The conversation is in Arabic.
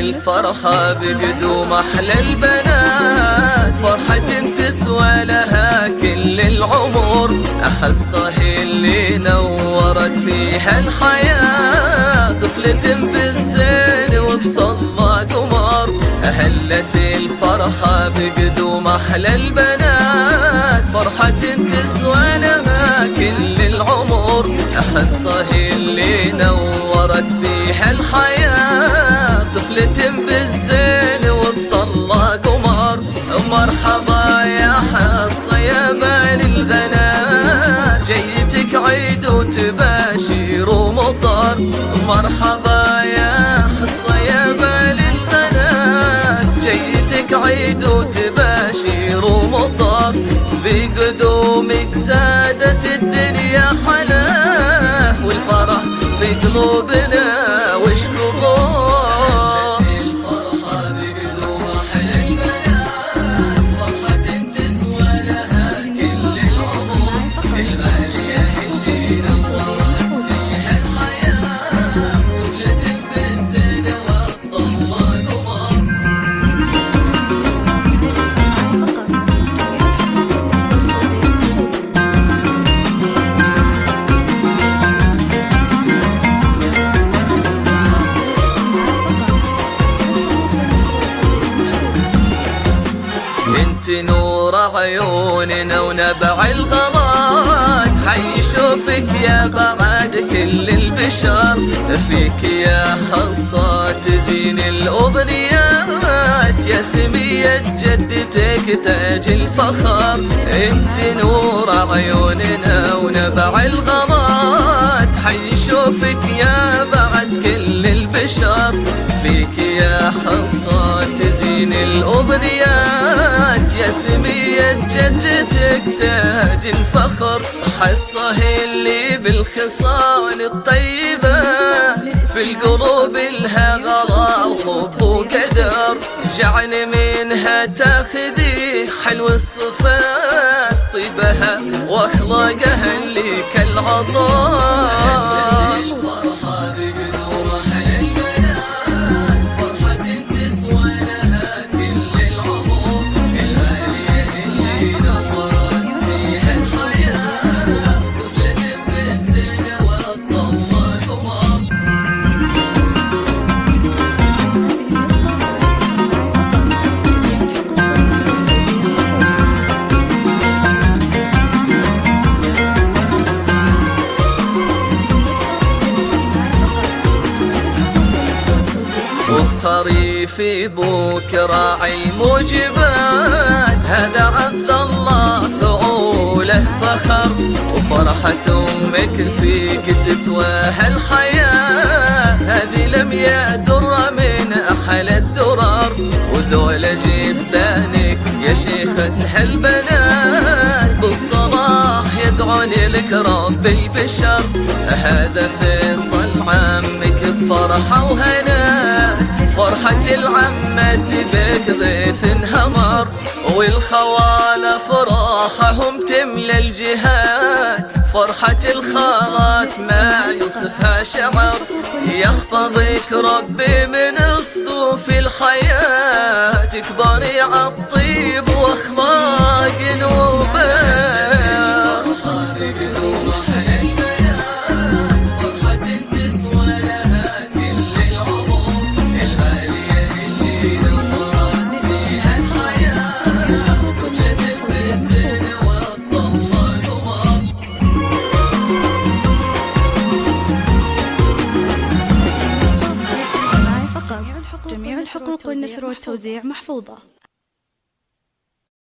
الفرحة بقدوم أحلى البنات، فرحة تسوى لها كل العمر، أخصها اللي نورت فيها الحياة، طفلة بالزين والضلة قمر، أهلت الفرحة بقدوم أحلى البنات، فرحة تسوى لها كل العمر، أخصها اللي نورت فيها الحياة، طفلة بالزين والضلة قمر. مرحبا يا حصة يا بني البنات، جيتك عيد وتباشير ومطر، مرحبا يا حصة يا بني البنات، جيتك عيد وتباشير ومطر، في قدومك زادت الدنيا حلاه، والفرح في قلوبنا وش كبر. انت نور عيوننا ونبع الغمات، حي شوفك يا بعد كل البشر، فيك يا خصة تزين الأغنيات، يا سمية جدتك تاج الفخر، انت نور عيوننا ونبع الغمات، حي شوفك يا بعد كل البشر، فيك يا خصة تزين الأغنيات، يا سمية جدتك تاج الفخر، حصة اللي بالخصال الطيبة، في القلوب لها غلا وحب وقدر، جعل منها تاخذي حلو الصفات، طيبها واخلاقها اللي كالعطاء. وافخري في بوك راعي الموجبات، هذا عبد الله فعوله فخر، وفرحة أمك فيك تسواها الحياة، هذه لم يدر من أحلى الدرر، وذول جبتانك يا شيخة هالبنات، بالصلاح يدعون لك رب البشر، هذا فيصل عمك بفرحة وهنا، فرحة العمة بك ضيف انهمر، والخوال افراحهم تملى الجهات، فرحة الخالات ما يوصفها شعر، يحفظك ربي من صدوف الحياة، تكبري عالطيب واخلاق وبر. جميع الحقوق والنشر والتوزيع محفوظة.